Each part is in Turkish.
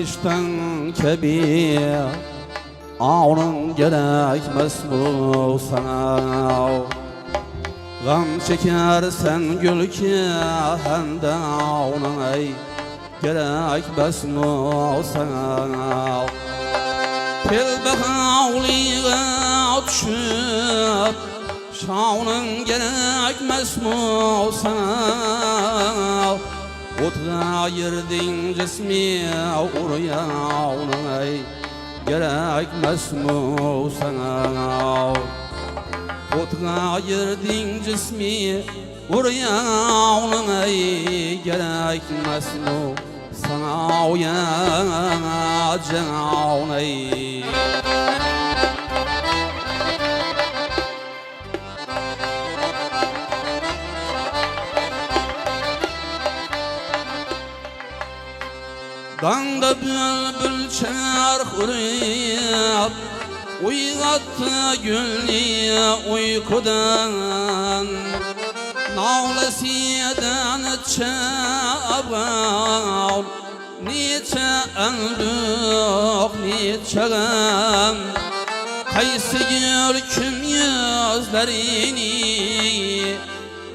işten kebir Ağrın gerekmez bu sana Gam çekersen gül ki hende ağrın ey gerekmez bu sana Telbe havliye düşüp Şağının gerekmez bu sana Otuğa girdin cismi oraya onun ey gerekmez mi sana Otuğa girdin cismi oraya onun ey gerekmez mi sana uyanacağın ey Dağda bülbül çarxuruyup Uygattı gülü uykudan Nağlasiyeden çaban Niçe öldük niçeğim Kaysı görküm yüzlerini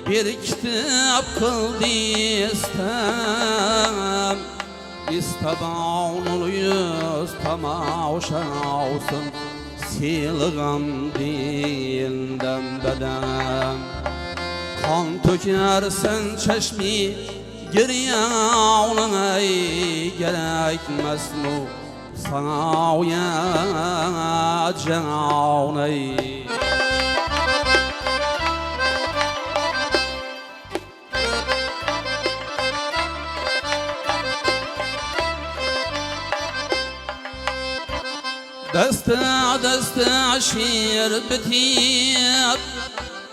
Bir kitap kıldı istem İstabağın yüz tamaşa olsun Silgam dilden beden Kan tökersen çeşmi Giryanın ey gerekmez mi Sana uyanacağın ey Deste şiir bitip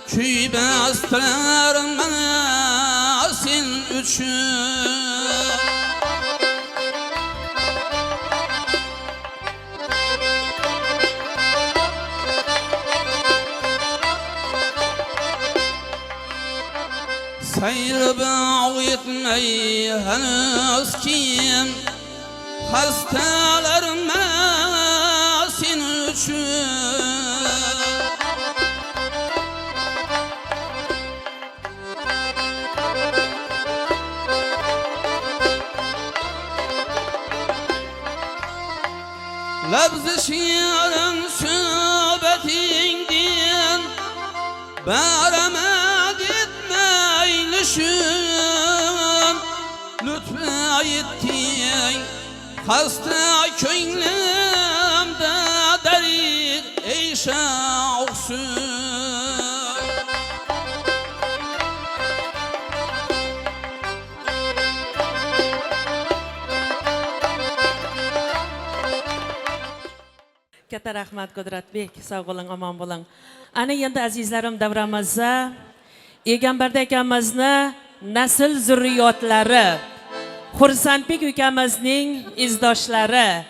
Küy besteler menesin üçün Seyir bağ etmeyi henüz kim Hastalar menesin üçün Labz-ı şiirin söhbetinden Beremet etmeylişim Lütfettin hasta köyümde derin ey şahsın Katta rahmat Qudratbek, sog' bo'ling, omon bo'ling. Ana endi azizlarim davramizda Egambardek akamizni nasl zurriyotlari, Xursandbek ukamizning izdoshlari,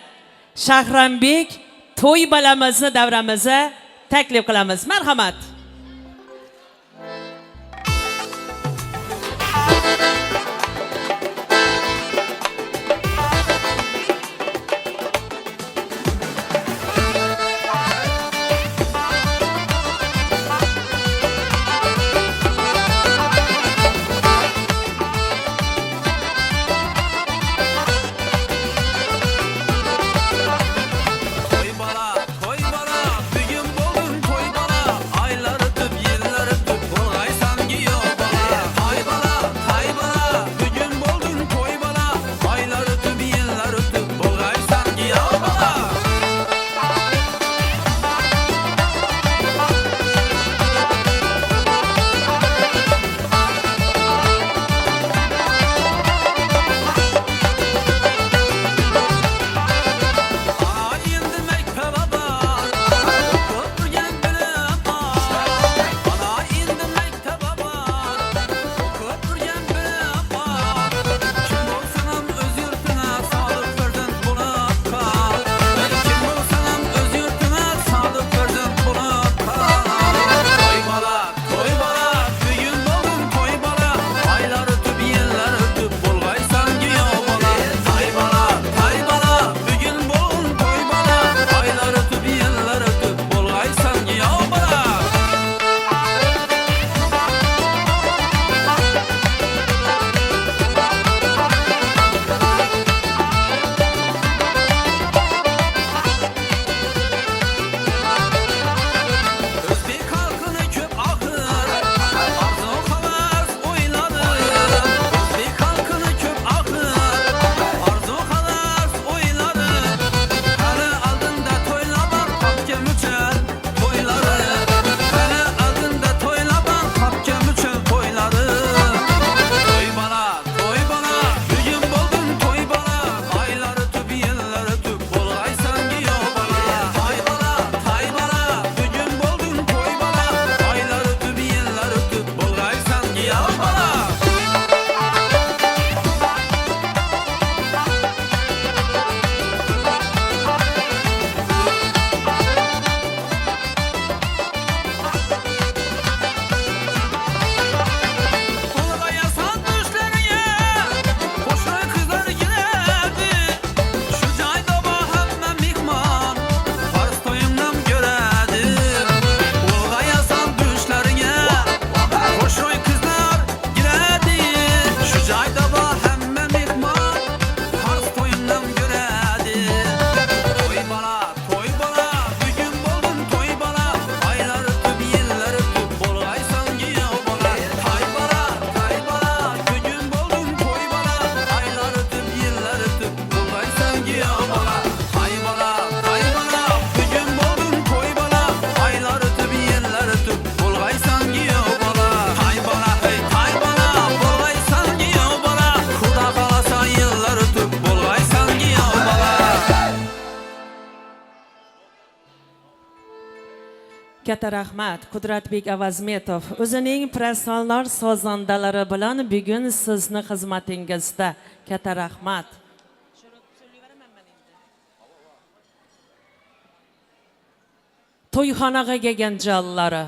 Shahrambek to'y balamizni davramizga taklif qilamiz. Marhamat. Koy bala, bugün bugün koy bala, aylar Katta rahmat Qudratbek Avazmetov o'zining professional sozandalari bilan bugun sizni xizmatingizda. Katta rahmat. To'yxonaga kelgan jonlari.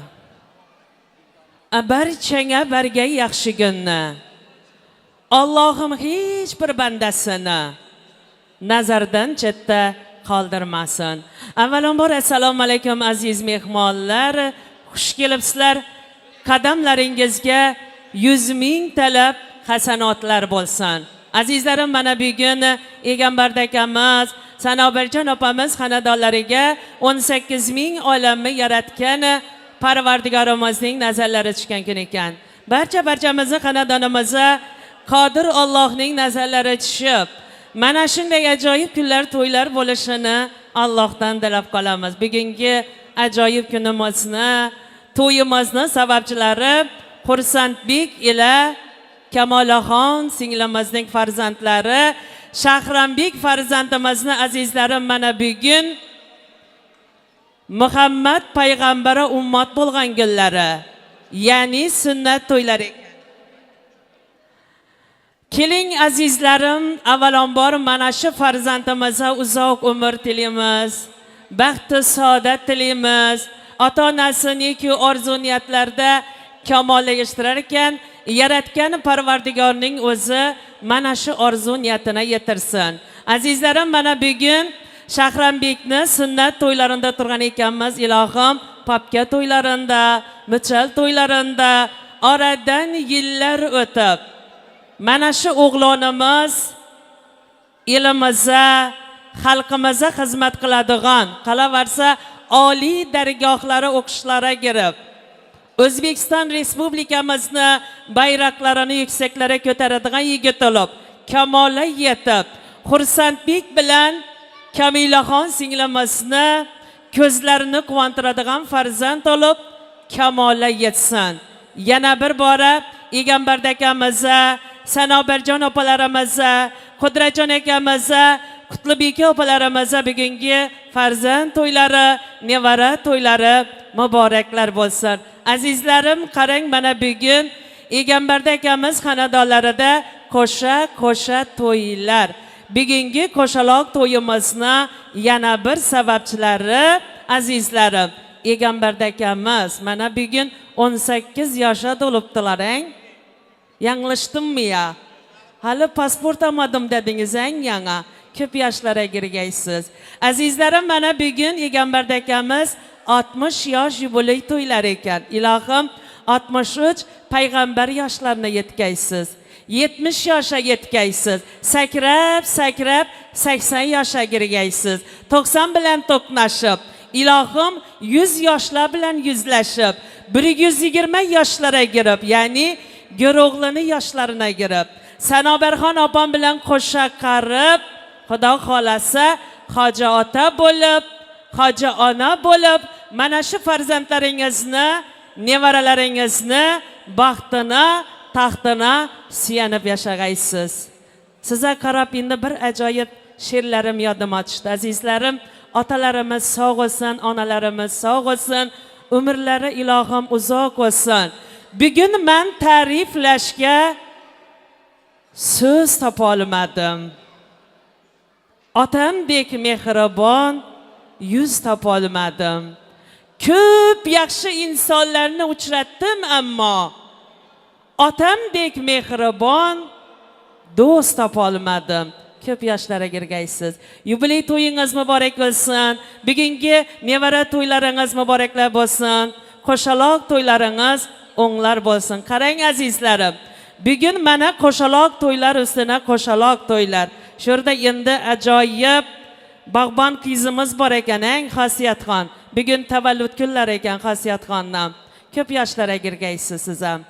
Barchaga birga yaxshi kunni. Allohim hech bir bandasini nazardan chetda qoldirmasin. Avvalambor assalomu alaykum aziz mehmonlar. Xush kelibsizlar. Qadamlaringizga 100 ming talab hasanotlar bo'lsin. Azizlarim, mana bugun Egambarda akamiz, Sanobarjon opamiz xonadonlariga 18 ming olamni yaratgan Parvardigorimizning nazarlari tushgan kun ekan. Barchamizning xonadonimizga Qodir Allohning nazarlari tushib, mana shunday ajoyib kunlar, to'ylar bo'lishini Allohdan tilab qolamiz. Bugungi ajoyib kunimizni, to'yimizni sababchilari Xursandbek ila Kamolaxon singlimizning farzandlari, Shahrambek farzandimizni azizlarim mana bugun Muhammad payg'ambara ummat bo'lgan kunlari, ya'ni sunnat to'ylari ekan. Keling azizlarim, avvalambor mana shu farzandimizga uzoq umr tilaymiz, baxt saodat tilaymiz. Ota-onasi neki orzu-niyatlarda kamolashtirar ekan, yaratgan Parvardigorning o'zi mana shu orzu-niyatini yetirsin. Azizlarim, mana bugun Shahrambekni sunnat to'ylarida turgan ekanmiz. Ilohim, papka to'ylarida, michal to'ylarida oradan yillar o'tib mana shu o'g'lonimiz elimizga, xalqimizga xizmat qiladigan, qolaversa oliy dargohlari o'qishlariga kirib, O'zbekiston Respublikamizni bayroqlarini yuksaklarga ko'taradigan yigit bo'lib, kamola yetib, Xursandbek bilan Kamilaxon singlimizni ko'zlarini quvontiradigan farzand bo'lib, kamola yetsin. Yana bir bora Egambarda akamizga, Sanobarjon opalarimizga, Qudratjon akamizga, Qutlibek opalarimizga bugungi farzand to'ylari, nevara to'ylari muboraklar bo'lsin. Azizlarim, qarang, mana bugun Egambarda akamiz xonadonlarida qo'sha to'ylar. Bugungi qo'shaloq to'yimizni yana bir sababchilari azizlarim, Egambarda akamiz mana bugun 18 yoshda to'libdilar. Yanglishtimmi ya? Hali pasport olmadim dedingiz, yana ko'p yoshlarga kirgaysiz. Azizlarim, mana bugun Egambarda akamiz 60 yosh yubiley to'ylar ekan. Ilohim 63 payg'ambar yoshlarini yetkaysiz. 70 yoshga yetkaysiz. Sakrab 80 yoshga kirgaysiz. 90 bilan to'qnashib, ilohim 100 yoshlar bilan yuzlashib, 120 yoshlarga kirib, ya'ni Go'ro'g'lini yoshlarini kirib, Sanobarxon opam bilan qo'sha qarib, Xudo xolasa hoji ota bo'lib, hoji ona bo'lib, mana shu farzandlaringizni, nevaralaringizni baxtini, taxtini suyanib yashag'aysiz. Sizga qarab endi bir ajoyib she'rlarim yodimga tushdi. Azizlarim, otalarimiz sog' bo'lsin, onalarimiz sog' bo'lsin, umrlari ilohim uzoq bo'lsin. Bugun men ta'riflashga so'z topa olmadim. Otamdek mehribon yuz topa olmadim. Ko'p yaxshi insonlarni uchratdim, ammo otamdek mehribon do'st topa olmadim. Ko'p yoshlarga kirgaysiz. Yubiley to'yingiz muborak bo'lsin. Bugungi nevara to'ylaringiz muboraklar bo'lsin. Qo'shaloq to'ylaringiz o'nglar bo'lsin. Qarang azizlarim, bugun mana qo'shaloq to'ylar ustida qo'shaloq to'ylar. Shu yerda endi ajoyib bog'bon qizimiz bor ekan, Xosiyatxon. Bugun tavallud kunlari ekan Xosiyatxonning. Ko'p yoshlarga kirgaysiz siz ham.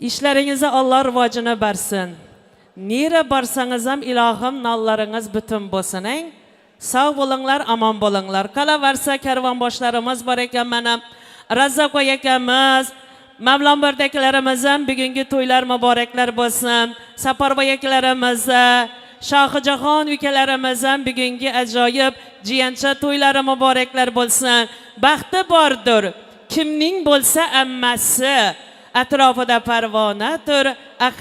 İşlaringizni Alloh rivojini bersin. Nere barsangiz ham ilohim nollaringiz butun bo'lsin. Sog' bo'linglar, amon bo'linglar. Qolaversa karvonboshlarimiz bor ekan, mana Razzaq akamiz, Mavlonbardagilarimiz ham bugungi to'ylar muboraklar bo'lsin. Saparboy akalarimiz, Shohijahon ukalarimizdan bugungi ajoyib jiyancha to'ylari muboraklar bo'lsin. Baxti bordir. Kimning bo'lsa ammasi, atrofida parvonadir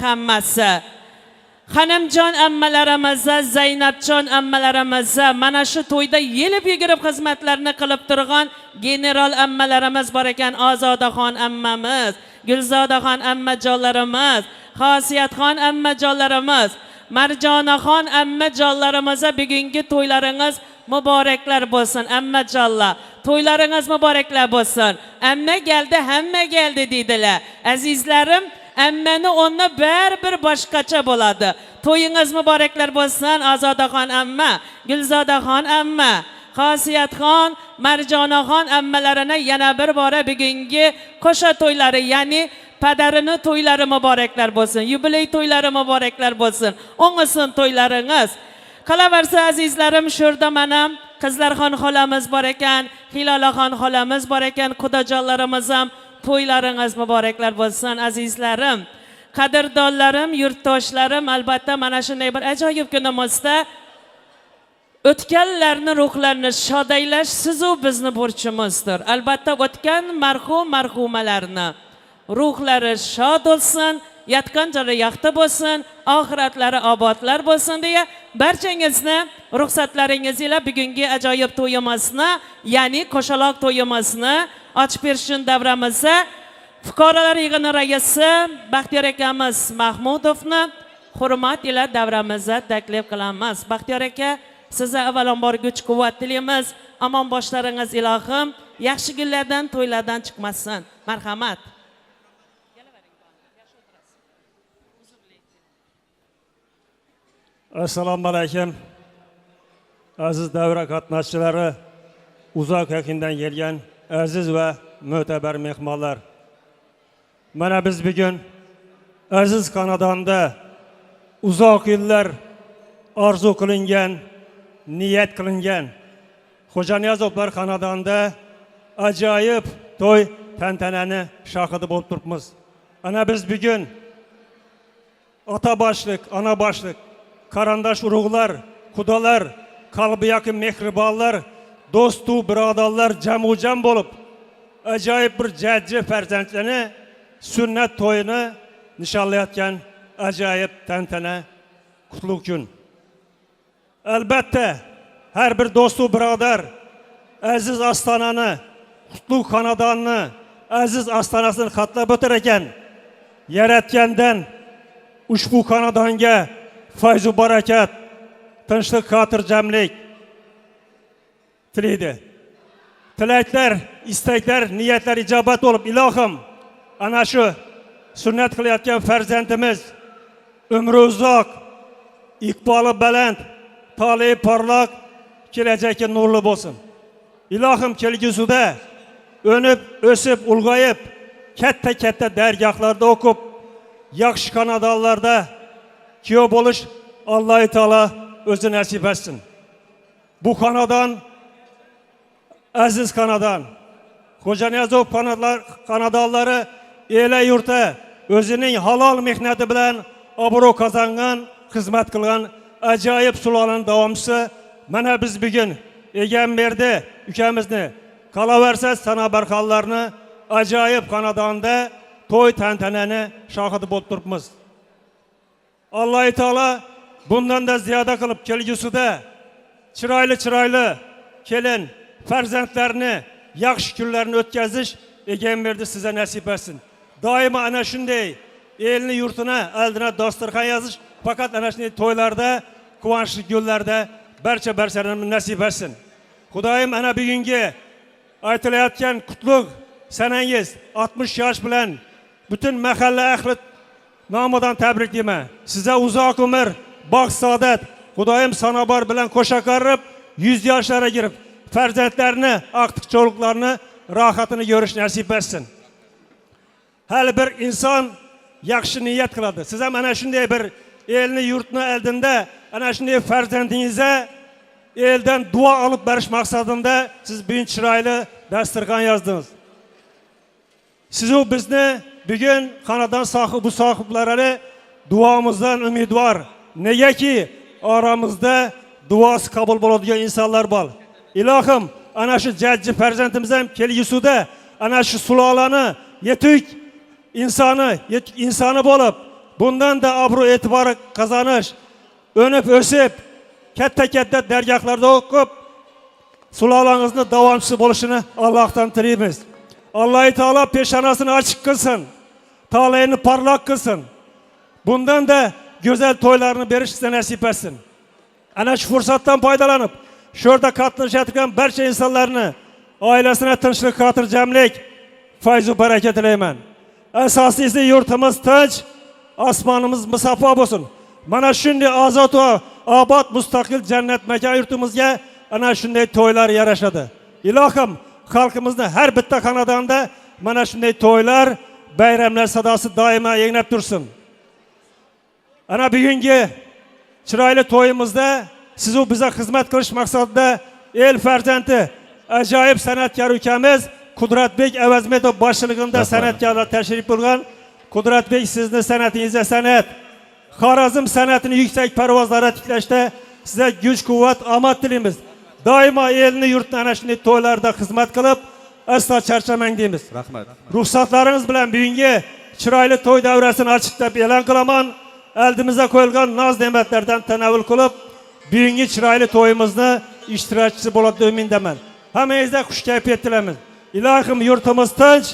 hammasi. Xonimjon ammalarimizni, Zaynabjon ammalarimizni mana shu to'yda yelib yugurib xizmatlarni qilib turgan general ammalarimiz bor ekan. Ozodaxon ammamiz, Gulzodaxon ammajonlarimiz, Xosiyatxon ammajonlarimiz, Marjonaxon ammajonlarimizga bugungi to'ylaringiz muboraklar bo'lsin. Ammajonlar, to'ylaringiz muboraklar bo'lsin. Amma geldi, hamma geldi dedilar. Azizlarim, ammani o'rni baribir boshqacha bo'ladi. To'yingiz muboraklar bo'lsin. Ozodaxon amma, Gulzodaxon amma, Xosiyatxon, Marjonaxon ammalarini yana bir bora bugungi qo'sha to'ylari, ya'ni padarini to'ylari muboraklar bo'lsin. Yubiley to'ylari muboraklar bo'lsin. O'ng'isin to'ylaringiz. Qolaversa azizlarim, shurda mana Qizlarxon xolamiz bor ekan, Hilolaxon xolamiz bor ekan, qudajonlarimiz ham to'ylaringiz muboraklar bo'lsin azizlarim. Qadrdonlarim, yurtdoshlarim, albatta mana shunday bir ajoyib kunimizda o'tganlarni ruhlarini shodaylash sizu bizni burchimizdir. Albatta o'tgan marhum marhumalarni ruhlari shod bo'lsin, yatgan joyi yaxta bo'lsin, oxiratlari obodlar bo'lsin deya barchangizni ruxsatlaringiz bilan bugungi ajoyib to'yimizni, ya'ni qo'shaloq to'yimizni ochib berishun davramizda fuqarolar yig'ini raisi Baxtiyor akamiz Mahmudovni hurmat ila davramizga taklif qilamiz. Baxtiyor aka, sizga avvalambor kuch-quvvat tilaymiz. Amon boshlaringiz ilohim, yaxshi kunlardan, to'ylardan chiqmasin. Marhamat. Assalomu alaykum. Aziz davra qatnashchilari, uzoq yaqindan kelgan aziz va mo'tabar mehmonlar. Mana biz bugun aziz xonadonda uzoq yillar orzu qilingan, niyat qilingan Xo'janiyozovlar xonadonida ajoyib to'y tantanani shohidi bo'lib turibmiz. Ana biz bugun ota boshliq, ona boshliq, qarindosh urug'lar, xudolar, qalbi yaqin mehribonlar, do'stu birodarlar jamu-jam bo'lib ajoyib bir jajji farzandlarni sunnat to'yini nishonlayotgan ajoyib tantana qutlug' kun. Albatta har bir do'stu birodar aziz ostonani, qutlug' xonadonni, aziz ostonasini qatlab o'tar ekan. Yaratgandan ushbu xonadonga fayzu barakat, tinchlik, xotirjamlik tilaydi. Tilaklar, istaklar, niyatlar ijobat bo'lib, ilohim ana shu sunnat qilayotgan farzandimiz umri uzoq, iqboli baland, tolibi porloq, kelajagi nurli bo'lsin. Ilohim kelgusida o'nib, o'sib, ulg'ayib, katta dargohlarda o'qib, yaxshi xonadonlarda kuyov bo'lish Alloh taolo o'zi nasib etsin. Bu xonadon aziz xonadon. Xo'janiyozov xonadonlari ela yurta o'zining halol mehnati bilan obro' qozongan, xizmat qilgan ajoyib sulolaning davomchisi. Mana biz bugun Egamberdi ukamizni, qolaversa Sanobarxonlarni ajoyib xonadonda to'y tantanani shohidi bo'lib turibmiz. Alloh taolo bundan da ziyoda qilib kelgusida chiroyli kelin farzandlarni yaxshi kunlarni o'tkazish Egamberdi sizga nasib etsin. Doimo ana shunday elni yurtini aldina dasturxon yozish faqat ana shunday to'ylarda, quvonchli kunlarda barchalarga nasib etsin. Xudoyim ana bugungi aytilayotgan qutlug' sanangiz 60 yosh bilan butun mahalla ahli nomidan tabriklayman. Sizga uzoq umr, baxt, saodat, Xudoyim Sanobar bilan qo'sha qarib 100 yoshlarga kirib farzandlarni, aqtiq cho'liqlarni rohatini ko'rish nasib etsin. Hali bir inson yaxshi niyat qiladi. Siz ham ana shunday bir elni yurtni oldinda ana shunday farzandingizga eldan duo olib berish maqsadida siz bugun chiroyli dasturxon yozdingiz. Siz u bizni bugun xonadon sohibi sohiblari duomizdan umidvor. Negaki aramızda duası kabul bo'ladigan insonlar bor. Ilohim, ana shu jajji farzandimiz ham kelgusuda ana shu sulolani yetuk insoni bo'lib, bundan da obro' e'tibor qozonish, o'nib o'sib, katta dargohlarda o'qib, sulolangizni davomchisi bo'lishini Allohdan tilaymiz. Alloh taolo peshonasini ochiq qilsin, talayini porloq qilsin. Bundan da go'zal to'ylarni berish size nasib etsin. Ana shu fursatdan foydalanib, shu yerda qatnashayotgan barcha insonlarni oilasine tinchlik, xotirjamlik, fayz va baraka tilayman. Asosiysi yurtimiz tinch, osmonimiz musaffo bo'lsin. Mana shunday ozod va obod mustaqil jannat makon yurtimizga ana shunday to'ylar yarashadi. Ilohim, xalqimizni har bitta xonadonda mana shunday to'ylar, bayramlar sadosi doimo yangrab tursin. Ana bugungi chiroyli to'yimizda siz u bize xizmat qilish maqsadida el farzandi ajoyib san'atkor ukamiz Qudratbek Avazmetov boshchiligida san'atkorlar tashrif bo'lgan. Qudratbek, sizni san'atingizga san'at, Xorazm san'atini yuksak parvozlarga tiklashda size güç, kuvvet, omad tilaymiz. Doimo elni yurtni ana shunday to'ylarda xizmat qilib, aslo charchamang deymiz. Rahmat. Ruxsatlaringiz bilan bugungi chiroyli to'y davrasini ochiq deb e'lon qilaman. Eldimizga qo'yilgan noz ne'matlardan tanavvul qilib, bugungi chiroyli to'yimizni ishtirokchisi bo'ladi deb umiddaman. Hammangizga xush kayfiyat tilaymiz. Ilohim, yurtimiz tinch,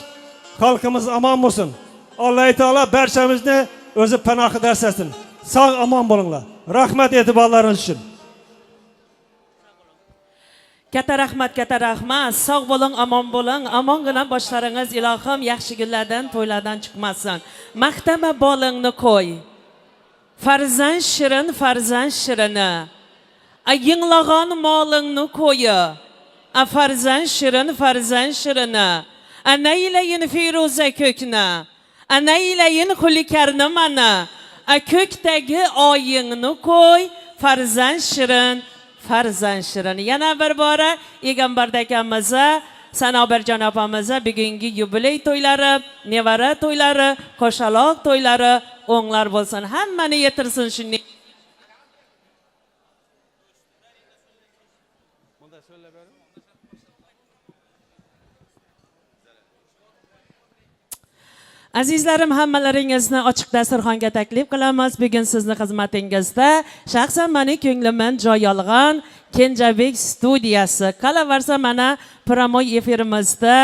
xalqimiz omon bo'lsin. Alloh taolo barchamizni o'zi panohida asrasin. Sog' omon bo'linglar. Rahmat e'tiborlaringiz uchun. Katta rahmat. Sog' bo'ling, omon bo'ling. Omongina boshlaringiz ilohim yaxshi kunlardan, to'ylardan chiqmasin. Maqtama bolingni qo'y. Farzand shirini. Yinglagan molingni qo'yi. Farzand shirini. Anaylayin firuza ko'kni. Anaylayin xulikarni mana. Ko'kdagi oyingni qo'y. Farzand shirin. Yana bir bora Egambarda akamizga, Sanobarjon opamizga bugungi yubiley to'ylari, nevara to'ylari, qo'shaloq to'ylari o'nglar bo'lsin. Hammani yetirsin shunday. Azizlarim, hammalaringizni ochiq dasturxonga taklif qilamiz. Bugun sizni xizmatingizda shaxsan meni ko'nglimdan joy olgan Kenjabek studiyasi. Qolaversa mana promoy efirimizda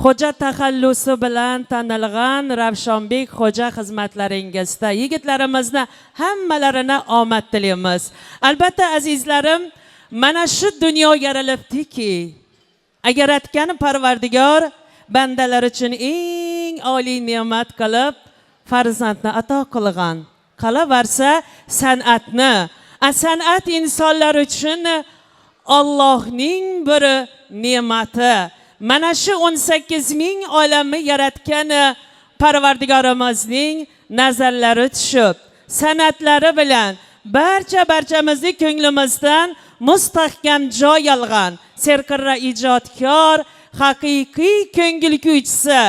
xo'ja taxallusi bilan tanilgan Ravshonbek xo'ja xizmatlaringizda yigitlarimizni hammalarini omad tilaymiz. Albatta azizlarim, mana shu dunyo yaralibdiki, yaratgan Parvardigor bandalar uchun eng oliy ne'mat qilib farzandni ato qilgan. Qolaversa san'atni, san'at insonlar uchun Allohning bir ne'mati. Mana shu 18 ming olamni yaratgan Parvardigorimizning nazarlari tushib, san'atlari bilan barchamizni ko'nglimizdan mustahkam joy olgan serqirra ijodkor, haqiqiy ko'ngil kuychisi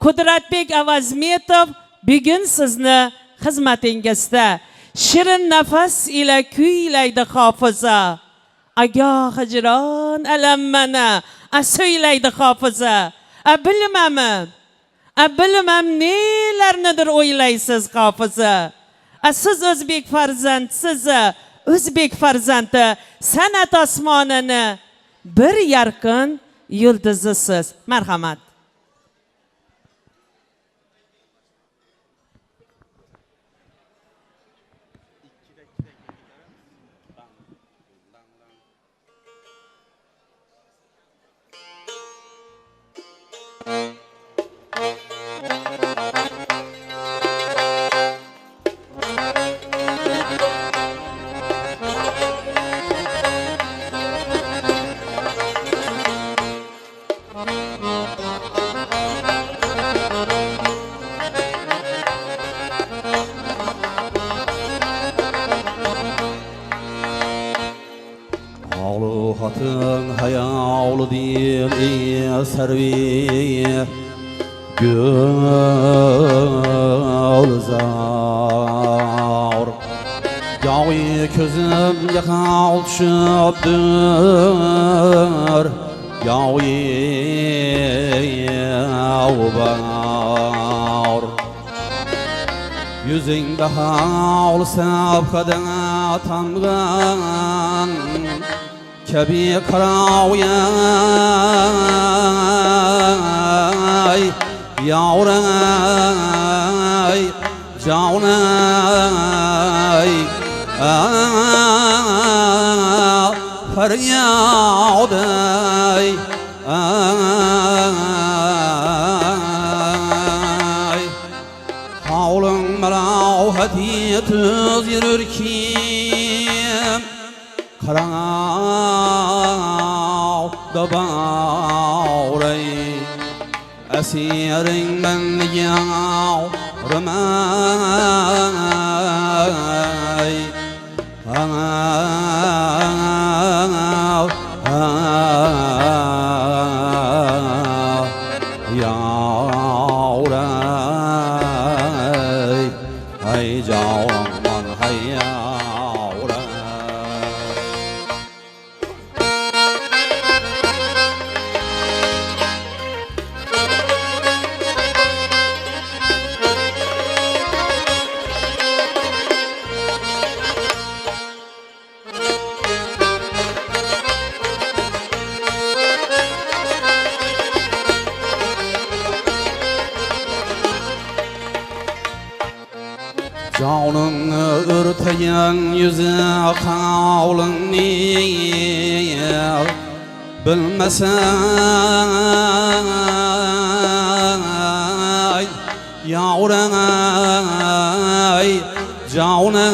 Qudratbek Avazmetov bugun sizni xizmatingizda. Shirin nafas ila kuylaydi hofiza. Agoh hijron alammana asuylaydi hofiza. Bilmam nelarnidir o'ylaysiz hofiza. Siz o'zbek farzandsiz, o'zbek farzandi, san'at osmonini bir yarqin yulduzisiz. Marhamat. Hatın hayal değil servi Gülzar Yağı közümge kalçıptır Yağı var Yüzünde havlu sabkadına tamgan Kebi karaviyay Yavray Canay Feryaday Havlun melahati tüz yürür kim Karanağ da bağray Esirin ben yavrumay Yavray Hay canman hay yavray Canını ürteyen yüze kavlın niye bilmesen Yavray canay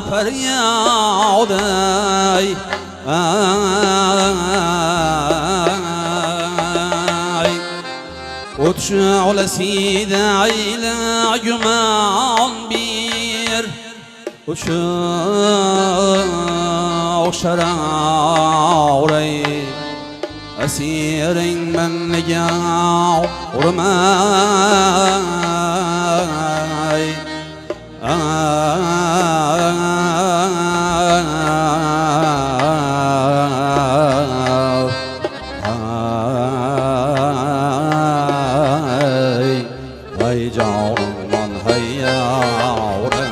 feryaday Utşu sida ila güman bir Utşu şaray Esirin men yavrumay Hay canman hay yavray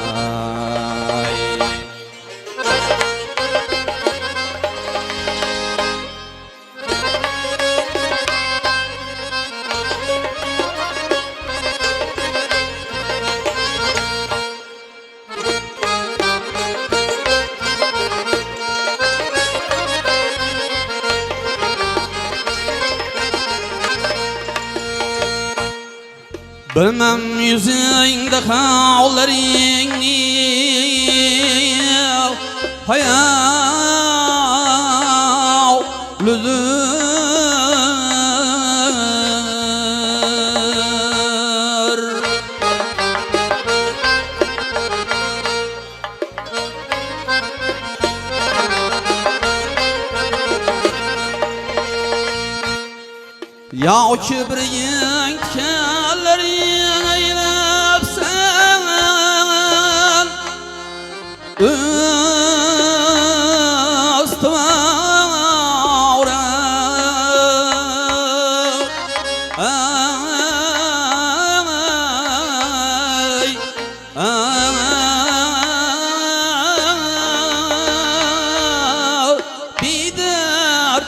Bilmem yüzünde havlerini hayalüdür Ya o kibriyin kellerin eylep sen üstüvara bider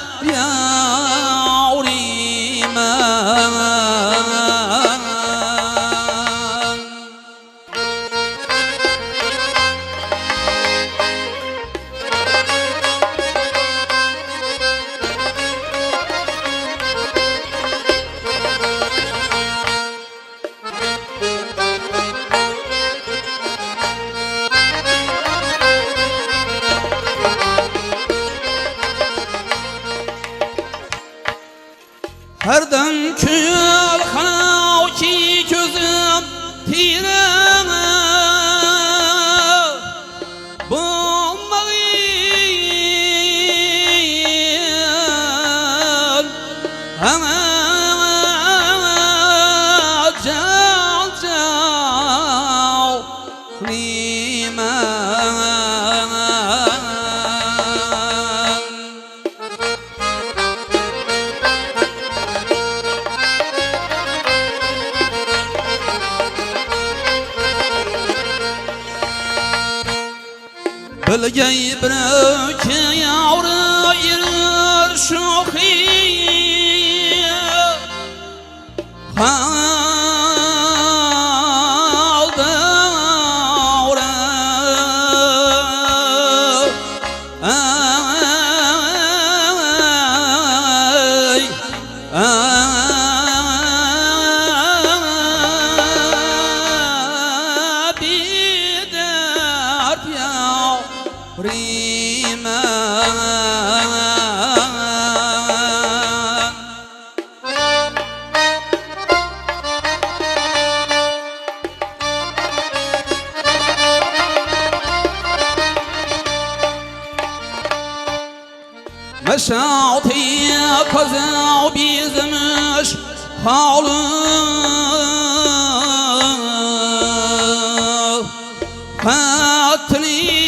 Her dem kül kanav ki gözüm tireme bulmalıyım Hemen can Bilgey biröke yavru yürür şohi Haldı avra Ay Bidert yavrimen مشاطي كذا بيزمش حاله فاتني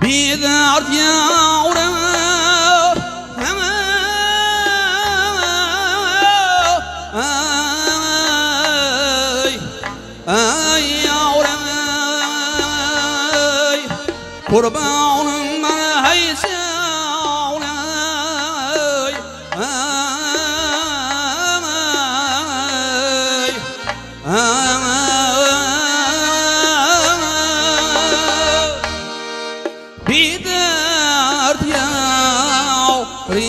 بيدارت ياورا ay yavrum ay kurbanım bana hayşavun ay bir dert yavrimen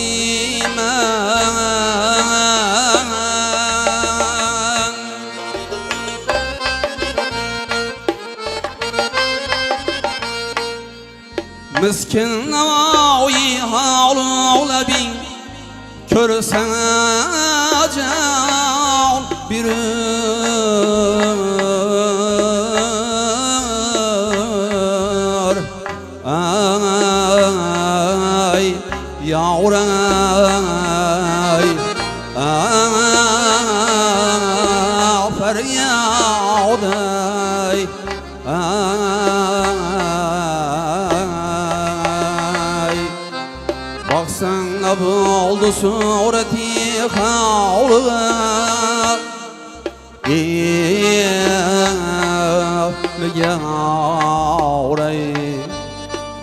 Miskin navayi havlu bin körsen can bir ay yavrum ay feryad ay baksana bu oldu sureti havlu yavrum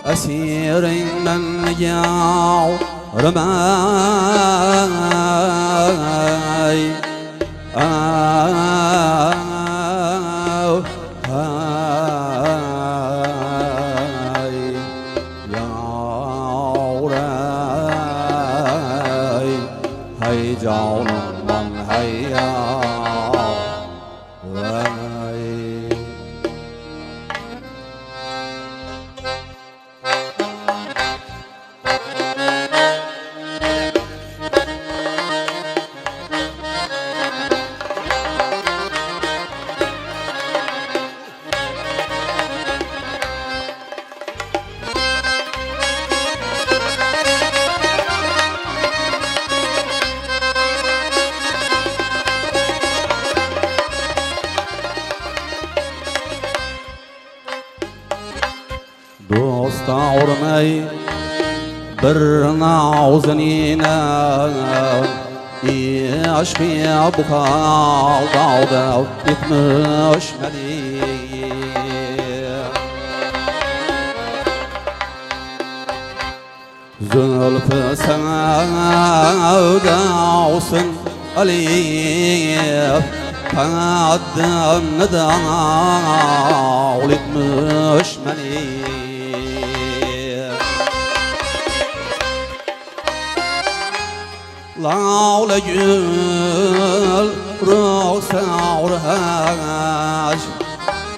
أسير من يعرماي يعرماي هاي جاون من هيا تعرمي برنا وزنينا عشقي بخال ضعودا يتمش ملي زلف سعودة وسن أليف قدم ندى ولتمش ملي لولا جل روس عورهاش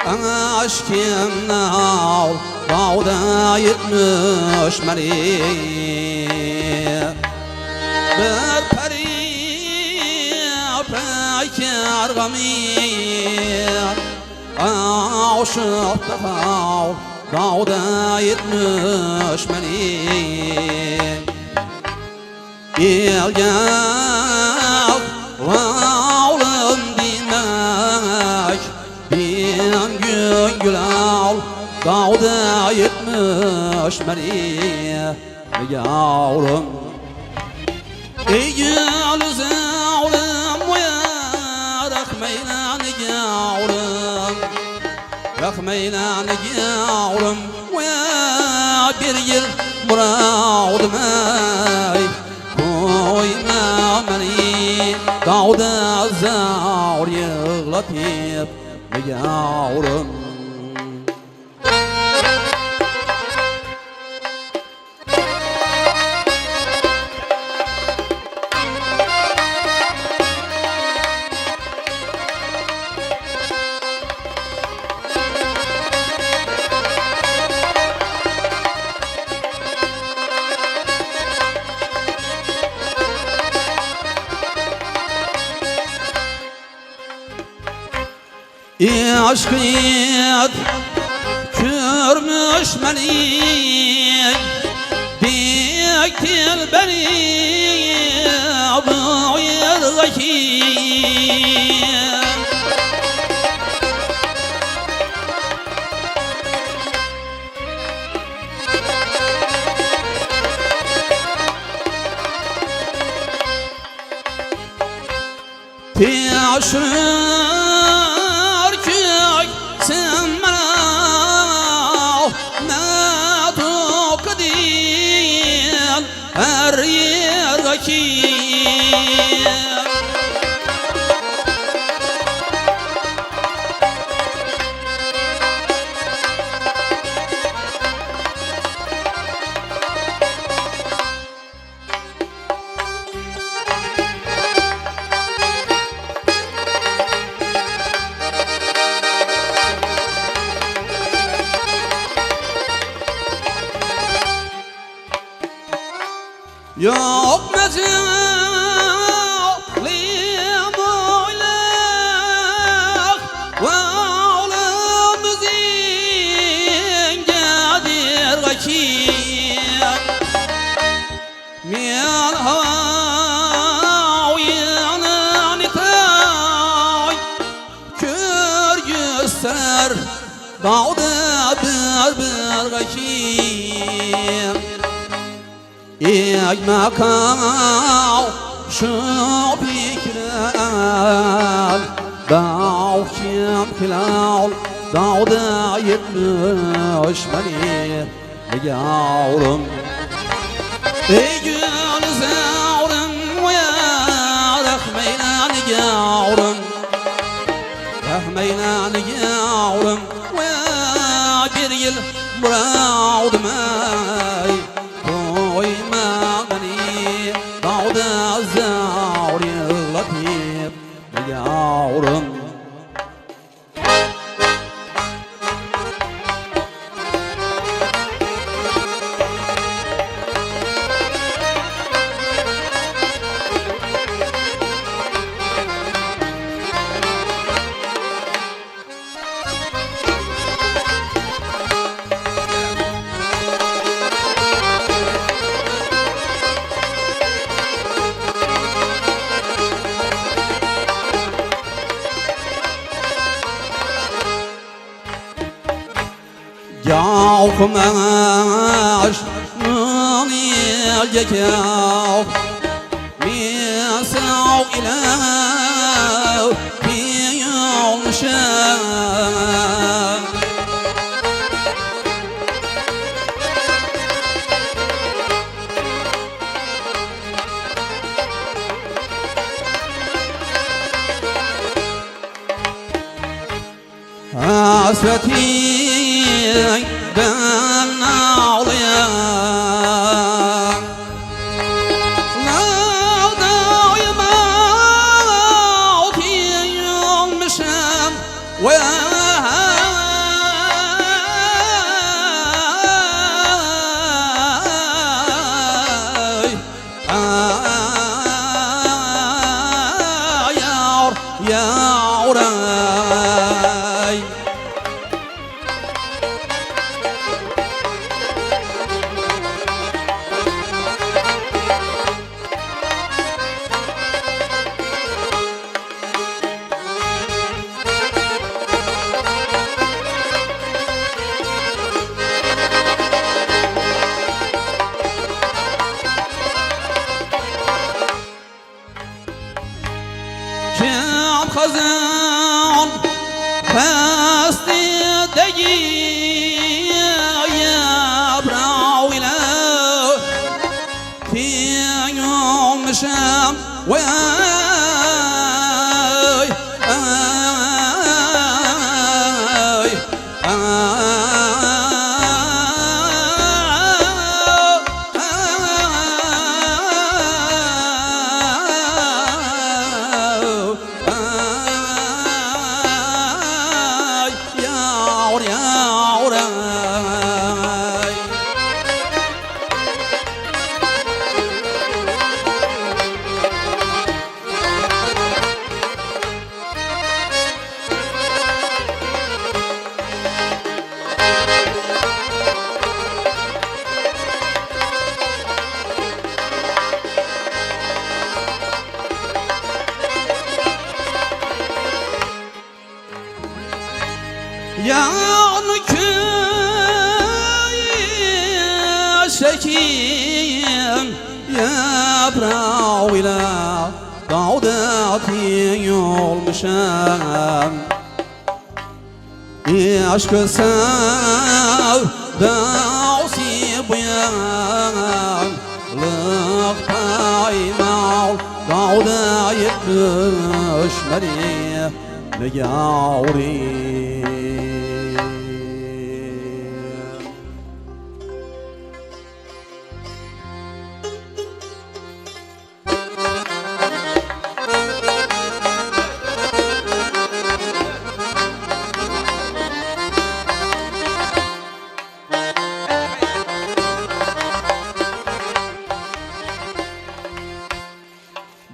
أشكي ناو ضعودا يتمش ملي بربري برايكار غمير عشق تخاو ضعودا يتمش ملي يلجأ وعلم دماج بين جنجلاو قاودا يتمش مريه يجاورم يجال زاورم ويا رخمينا نجاورم رخمينا نجاورم ويا برجل مراود ماي كوي ما مني قاود الزاور يغلطيب مجاورم aşkıyat kürmüş beni diktil beni bu yerdeki her yerdeki yok mezarlıyım oylak Vağlımızın gedir kaçıyım Min havayının itay Kör göster dağda bir kaçıyım Yajmakal şu fikran Dağ kim kilal Dağda yetmiş beni Yavrum Ey gün zavrum Ve rahmeylan yavrum Rahmeylan yavrum Ve bir yıl muradum ey yavrum kumaş nuni yekâv misav ilav fi yolmuşam hasreti ben ağlayan Lağdayıma otuyulmuşum yavray Kim kazan pastideki yaprağı ile fin olmuşum vay Yan köy şekim yaprağıyla dağda tin olmuşam Aşkı sevdası buyan Lık paymal dağda yetişmeli ne yavrum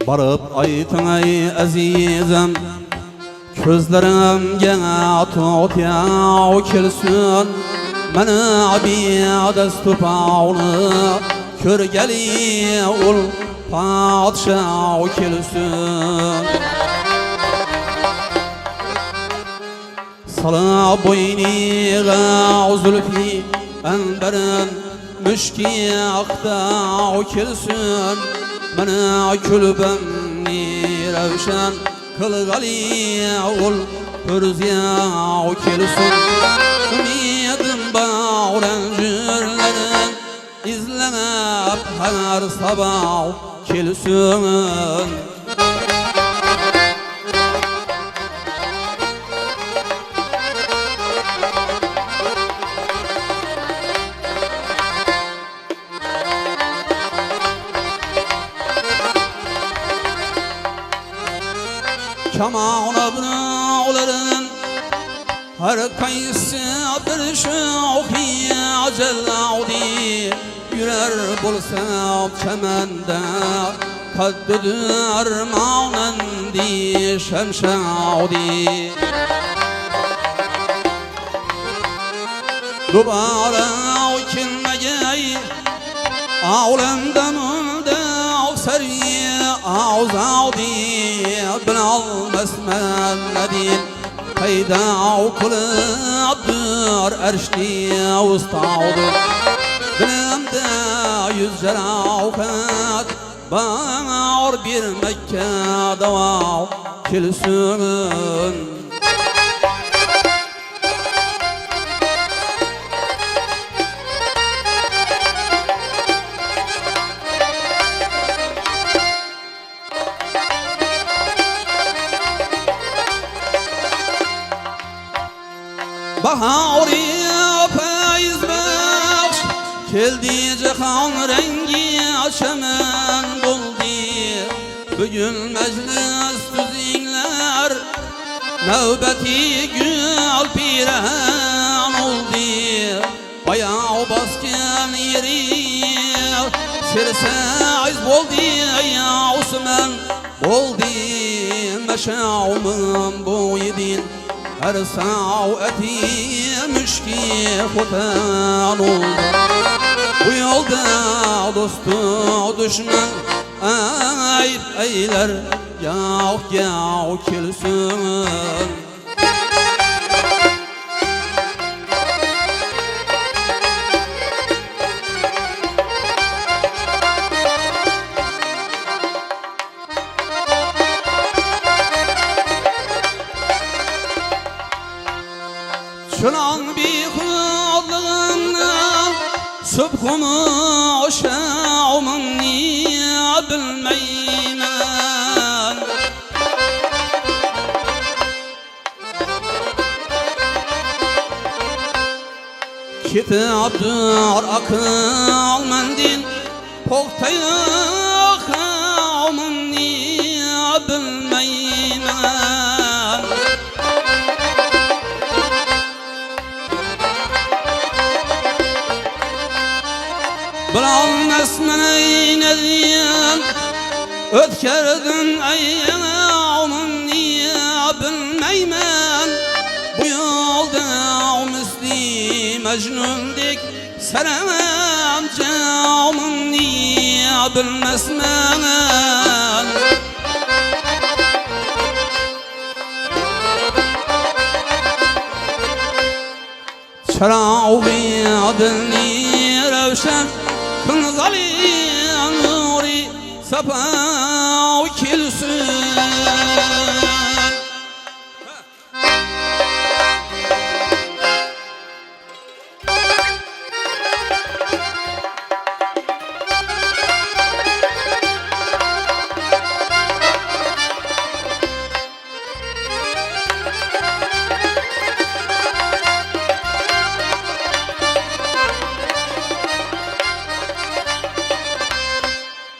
Barıp aytın ay azizim Közlerimge tutyav kilsin Meni abidest pağını Körgeli ul padşav kilsin Sala boyniga zülfi enberin Müşki aktav kilsin Meni külbimni revşen Kılgali ol pürzyav kilsin Ümidim bağıran jürlerin İzlenip her sabah kilsin Kaman abnağların her kayısı bir şoki acellaudi Yürer bulsam çemende kaddıdır mağnendi şemşaudi Dubara ukinmegey ağlemden önde ağseri ağzaudi Binal mesmennedin payda kılıpdır erşli ustadı dilimde yüz ceraukat bağır bir Mekke dava kilsün Bahari feyz bakş keldi cihan rengi çemen buldu bugün meclis tüzingler nöbeti gül piren oldu bayağı basken yeri sirseyiz buldu ya Osman buldu meşaumın bu yedin her saati müşki hutan oldu bu yolda dostu düşman ayıp eyler yav kilsün Şunan bir kudlığına Subhumu şaumun niye bilmeymen Kitapdır akıl mendil Poktayı kavmun niye bilmeymen Bilmez meni ne diyen Ötkerdin ayağımın niye bilmeymen Bu yolda misli mecnundik Seremem camın niye bilmez men Çarağı adını revşen Kınzali nuri sapav kilsün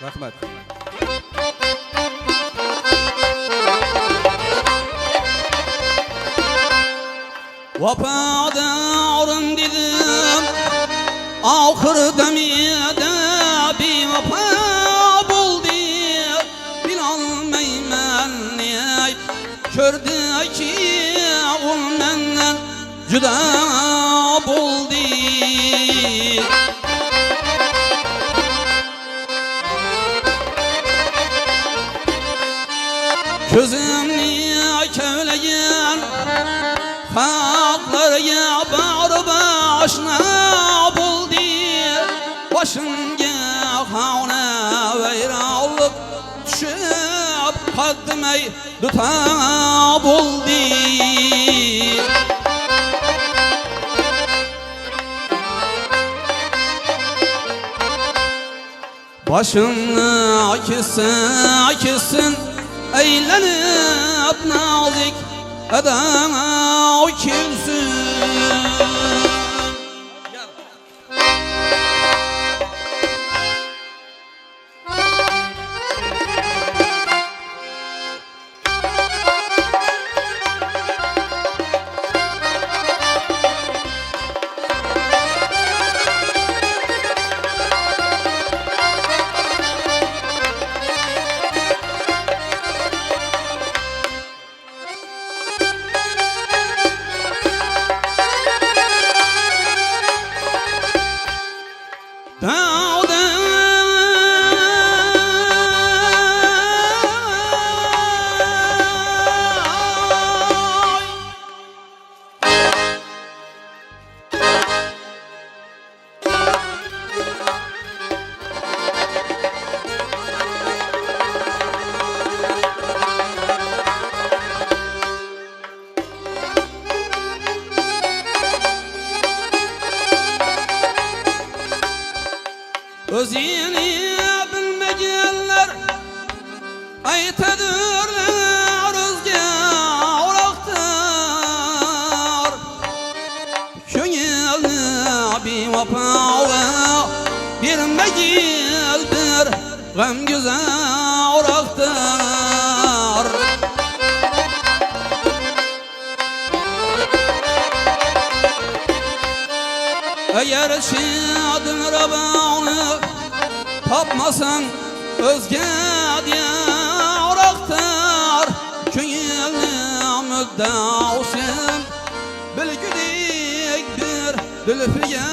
Rahmet. Vafadarım dedim Ahır demiyede bir vafa buldu Bilmeymen niyeyip Kördü ki ol menden Cüda buldu Gözümni kevleyen Haklarga bağır başına buldu Başınga havna veyrallık Düşüp kaddimey duta buldu Başını kessin Eğlenip nazik eda kilsün Özünü bilmeyenler aytadirler özge oraktır. Köngülü bir vapalı bir mecildir, gam güzel oraktır. Eğer şidin rabanı tapmasın özge diye oraktır. Köngülü müddausin bilgüdük bir dülfiye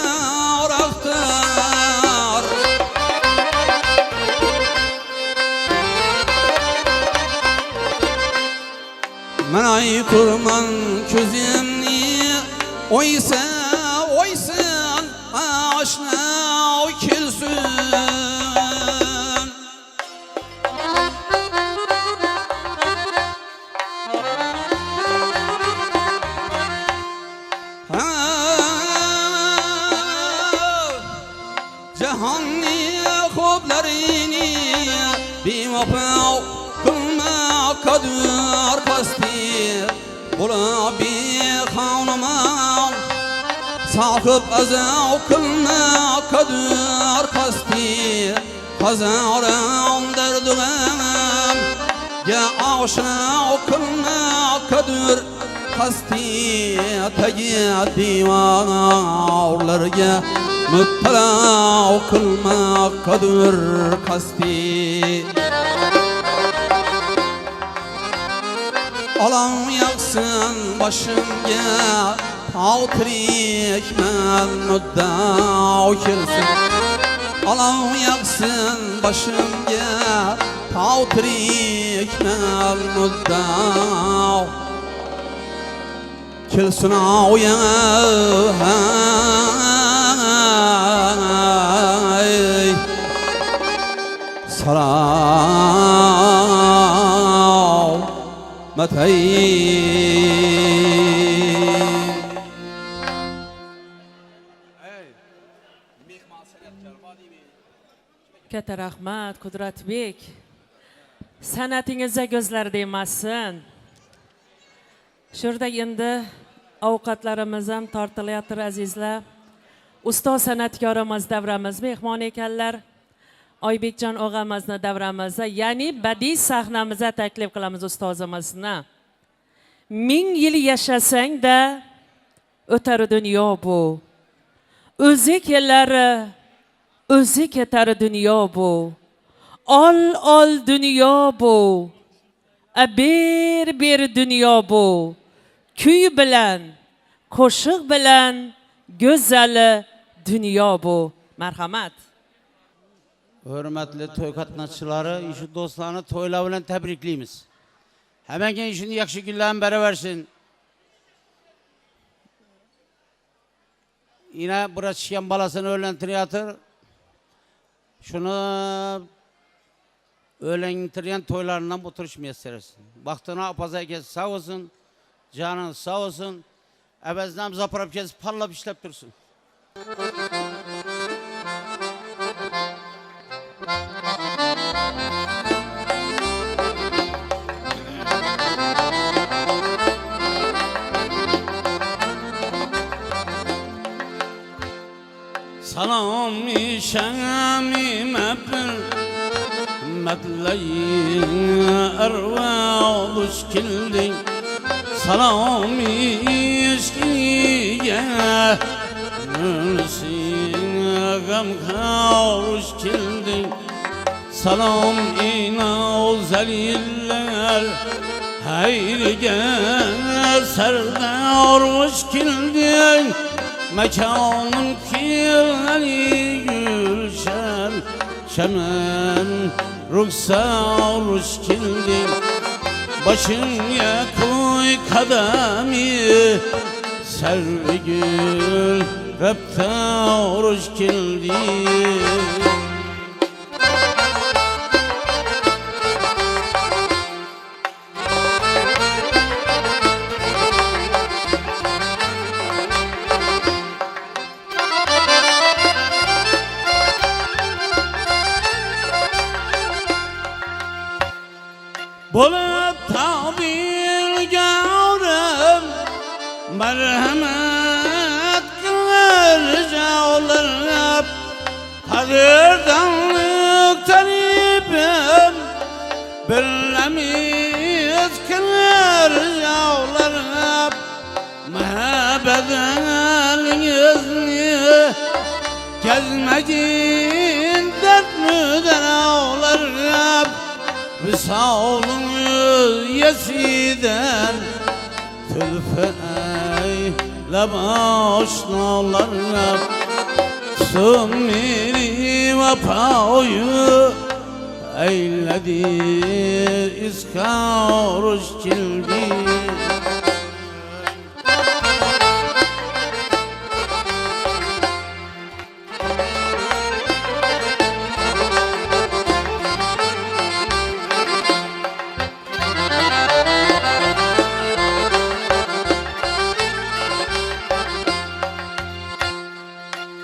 oraktır. Men ay kurman közümni oysa oysun aşna kilsün. Cehanni khoblarini bimapau kılma kadir kasti bula bir khanman sahip azav kılma kadir kasti kazaran derdugam ya aşna kılma kadir kasti taji divanlarga müttala kılma kadir kasti. Alan yaksın başımga tağ tirikmen müddao kilsin. Alan yaksın başımga tağ tirikmen müddao kilsin ağuya. Salam matay. Katta rahmat Qudratbek. Sanatingizga gözler değmesin. Şurada endi ovqatlarimiz ham tortilayotir azizlar. Ustoz san'atkorimiz davramiz mehmon ekanlar. Oybekjon og'amizni davramizda, ya'ni badiiy sahnamizga taklif qilamiz ustozimizni. 1000 yil yashasang-da o'tar dunyo bu. O'zi kelari, o'zi ketar dunyo bu. Ol dunyo bu. Bir dunyo bu. Kuy bilan, qo'shiq bilan go'zali dunyo bu. Marhamat. Hürmetli toy katnatçıları, şu dostlarını toyla bilen tebrikliyimiz. Hemen gen işini yakşı günlerin berabersin. Yine burası çıkan balasını öğlen tiyatır. Şunu öğlen tiriyen toylarından bu tür müyessersin. Baktığına apazaya kes sağ olsun, canın sağ olsun. Ebezden zaparıp kes parla işlep dursun. Salami şami mebir medleyi erva düşkildi. Salami eşkiye nülsine gam kavuş kildi. Salam ina zeliller hayrige serdar hoş kildi. Mekanım kirli gülşen şemen ruhsar hoş kildi. Başıya koy kadami sergül reptar hoş kildi. merhamet kılacaklar. Kadirdanlık talibim birlemiz kılacaklar. Muhabbet elingizni gezmegin dert müden ağlar. Visalınız yesiden tülfe eyleme aşnalar. Sümiri vefayı eyledi iskaruş kilbi.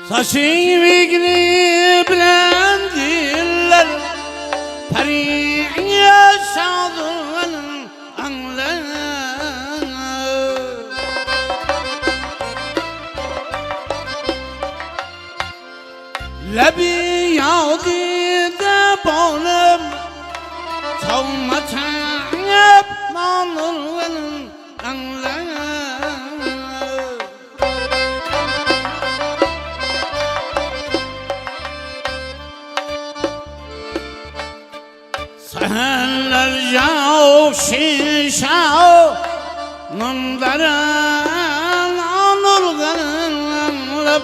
Saçın vigri bilen diller Periye şadın anlar. Lebi yağdı da bonum Savma çayıp manırın anlar. Seherler yağ şişav Nımdarın anırganın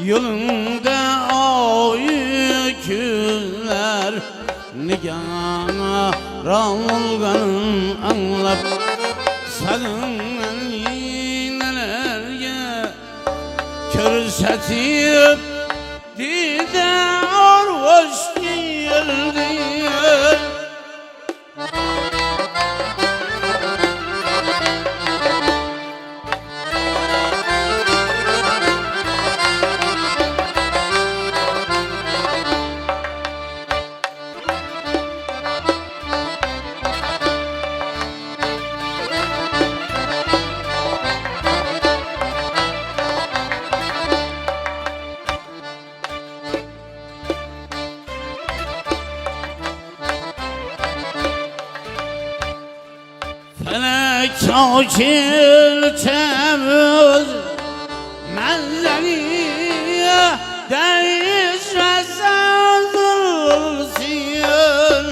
Yolunda ayı küller Nigana ramulganın anlap Sakın nelerge körsetip Didar hoş geldi. Felek çakil temiz Menzeliye değişmezsen zulsün.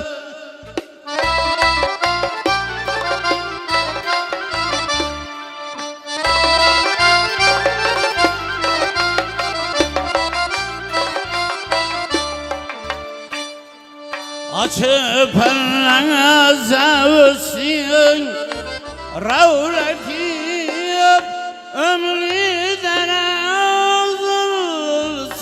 Açıp eline zevsin Ravletiyip ömrüden azılsın.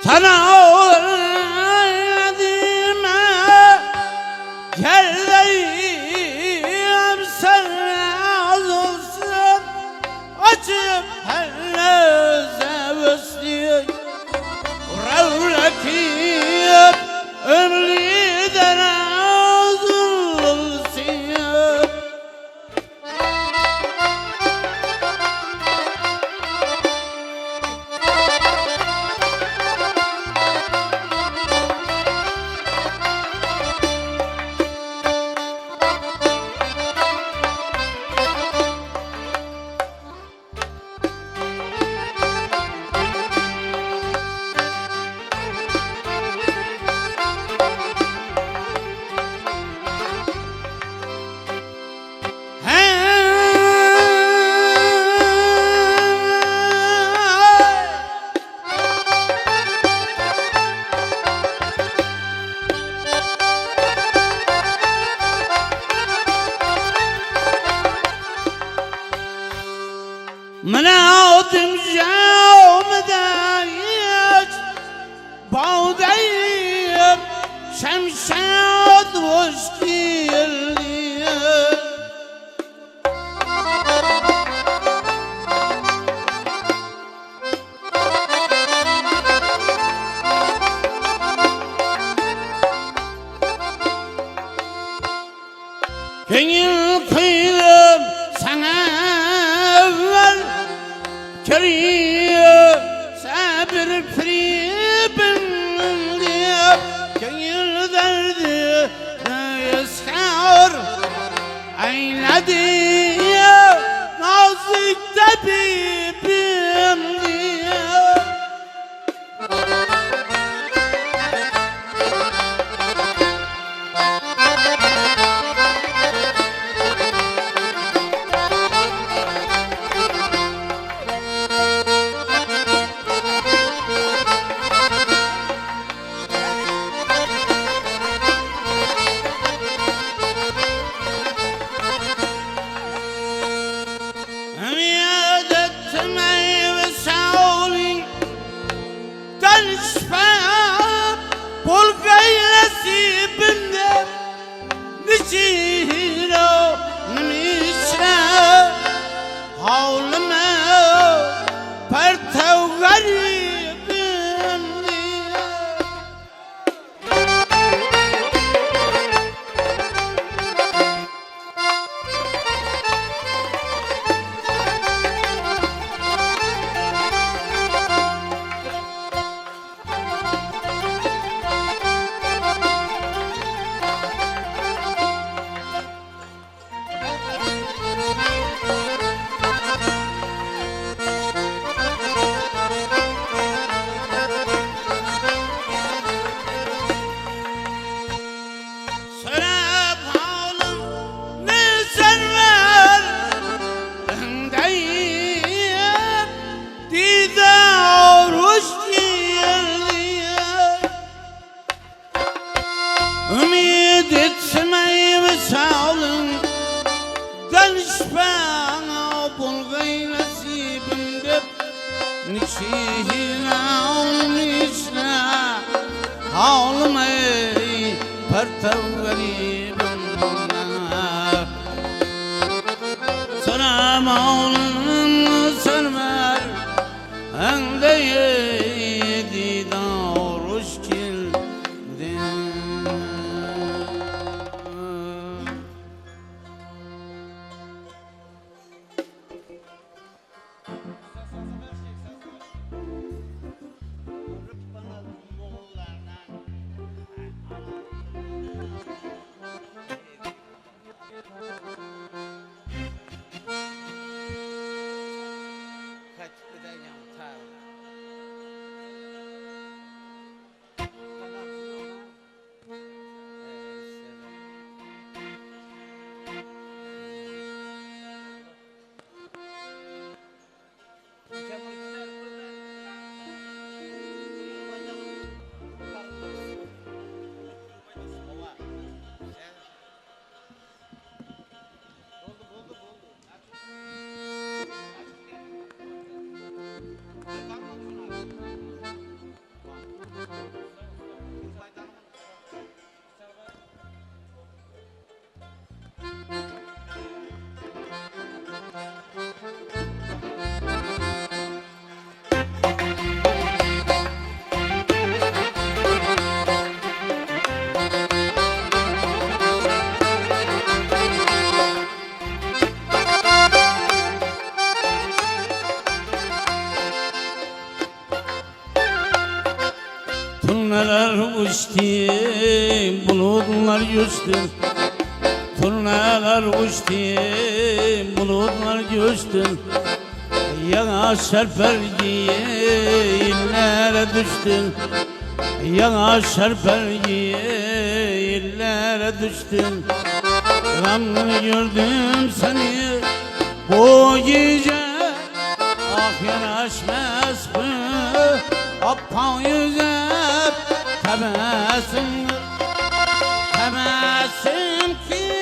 Sana öğretime geldeyim sen azılsın. Açıp hele zevslik Ravletiyip ömrüden azılsın. sabır fribim diye gönül derdi eskar eyledi nazik tabibim diye. Ümid etmeyi ve sağlın danışma bulgay nasibimde nişihine olmuşla ağlamayı pertev garibimden sana mağlın sermer endeye didar hoş geldin. Turnalar uçtu, bulutlar yüzdü. Turnalar uçtu, bulutlar yüzdü. Yana şerpergiye illere düştün. Yana şerpergiye illere düştün. Gamını gördüm seni bu gece. Ah yanaşmaz mı appan yüze tebessüm tebessüm ki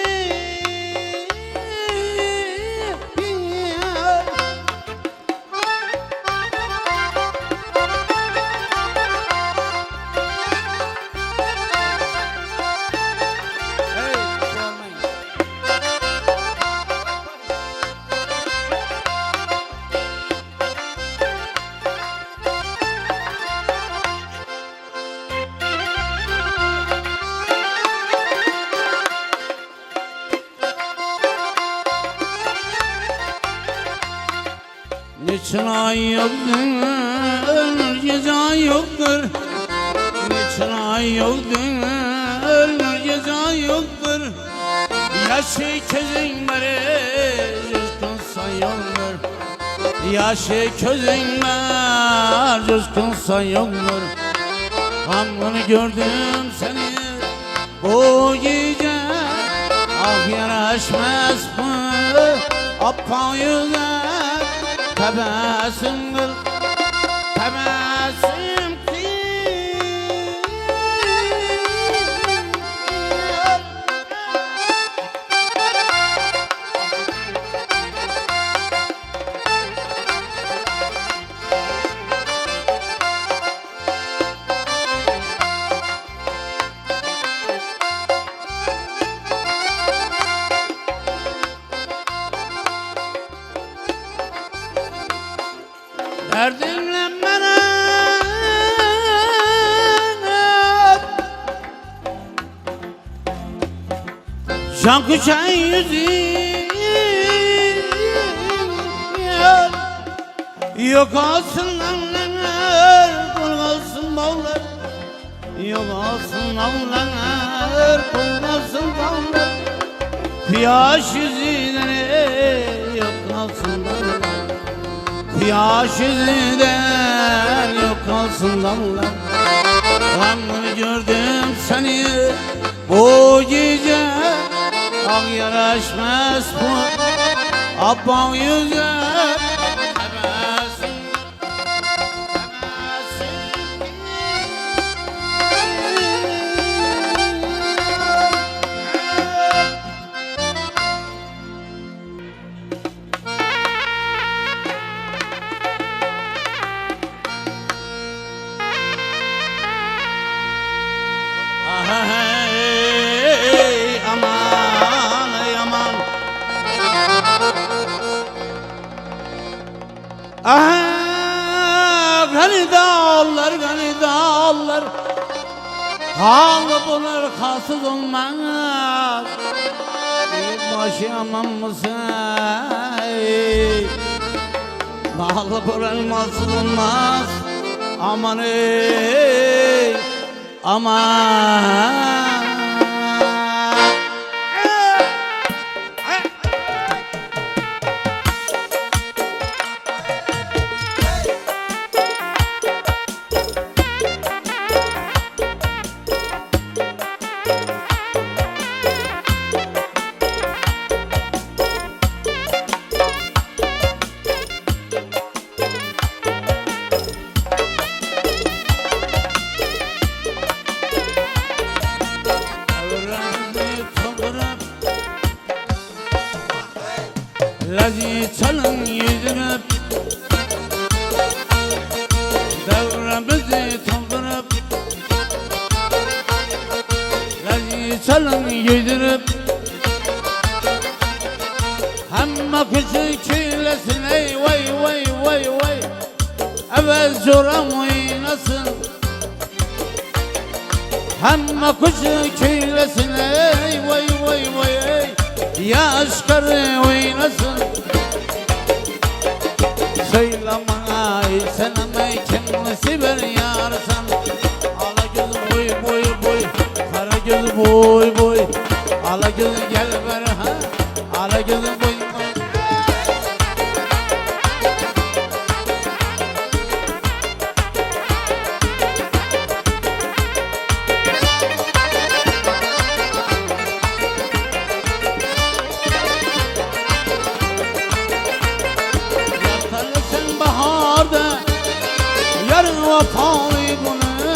Niçin ay yoktur, gece ay yoktur. Niçin ay yoktur, gece ay yoktur. Yaşı közünleri coşkunsa yoktur. Yaşı közünler coşkunsa yoktur. Hamını gördüm seni bu gece. Ah yaraşmaz mı appa yüze. Tebessüm kıl, tebessüm kıl. Derdimle bana can kucağı yüzün yok olsun anneler, kul olsun bağlar. Yok olsun anneler, kul olsun bağlar. Yaş yüzüne yok olsun bağlar. Yaş yüzünden yok olsun damlar. Kanını gördüm seni bu gece. Ah yaraşmaz bu abban yüze. Tebessüm, hey, aman ey aman. Ah gani dağlar, gani dağlar. Halı bunlar kalsız olmaz. Başı aman mısın? Halı bunlar kalsız olmaz. Aman ey, aman. Lazi çalın yüzünüp devremizi toldurup. Lazi çalın yüzünüp hamma kuşu çilesin ey vay vay vay vay. Evvel zoram oynasın hamma kuşu çilesin ey vay vay vay ey. Yaş karı oynasın. Söyleme ey seneme kendisi bir yarsan. Ala göz boy boy boy, kara göz boy boy. Ala göz gel ver ha, ala göz boy boy. Yarın vafalı bunu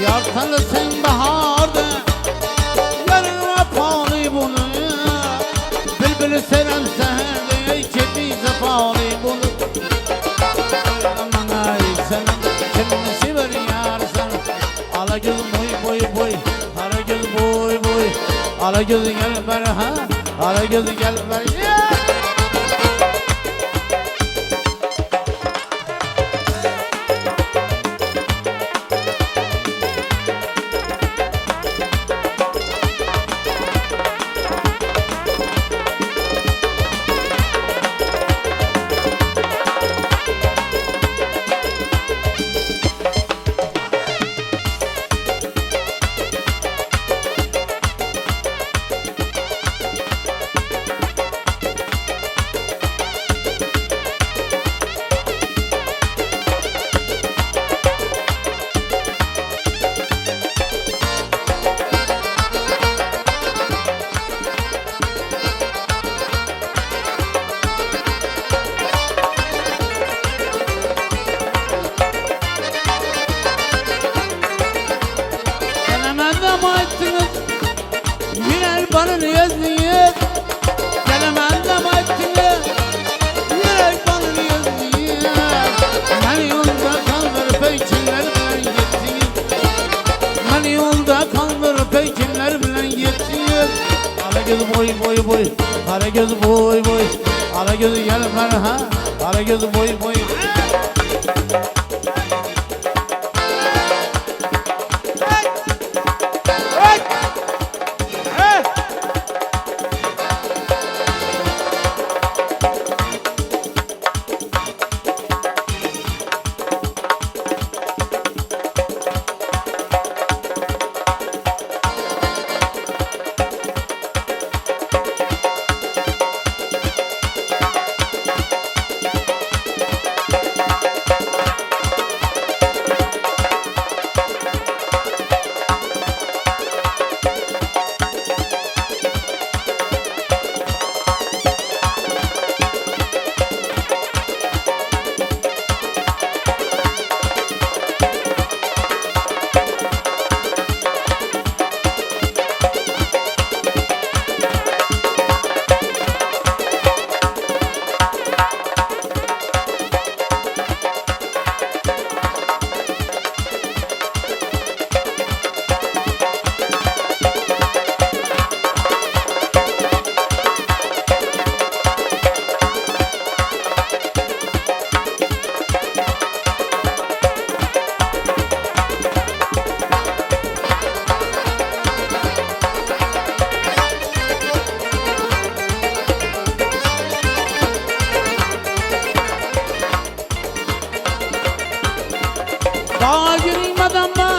yartalı sen baharda. Yarın vafalı bunu bülbülü selam seherde kebi zafalı bunu. Aman ay selam kendisi ver yarsan. Ala göz boy boy boy, kara göz boy boy. Ala göz gel ver ha, ala göz gel ver. boy boy boy. Kara göz boy boy. Ala gözü gel ver ha. Kara göz boy boy. Bağa gireyim adam ba,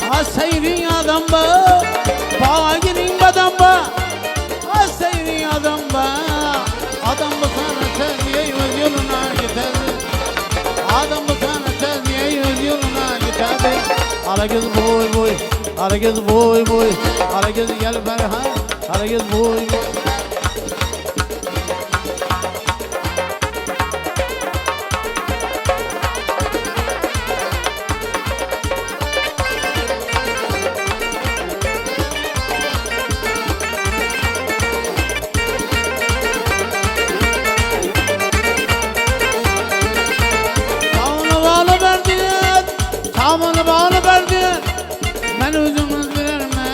ha seyrin adam ba. Bağa gireyim adam ba, ha seyrin adam ba. Adam bu sana terbiye öz yoluna giderdi. Adam bu sana terbiye öz yoluna giderdi. Ala göz boy boy, ala göz boy boy. Ala göz gel ver ha, ala göz boy boy. Tamını bağlı verdin, ben özümüz verme.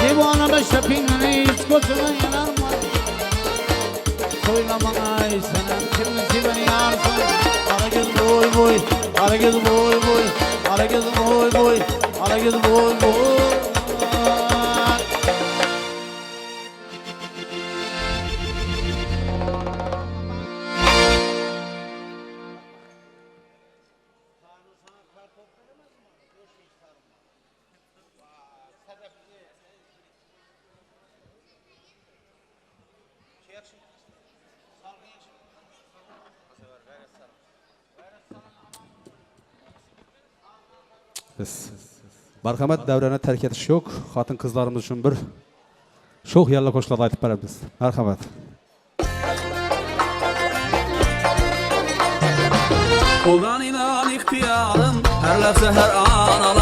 Divana beşte pinini hiç koçuna yanarma. Söyle bana ey senem, kimisi beni yarsın. Ara göz boy boy, ara göz boy boy, ara göz boy boy, ara göz boy boy. Biz marhamat davrani tark etish yo'q. Xotin qizlarimiz uchun bir sho'x yalla qo'shiqlar aytib beramiz. Marhamat. Qo'ldan inan ixtiyorim, har lahza har an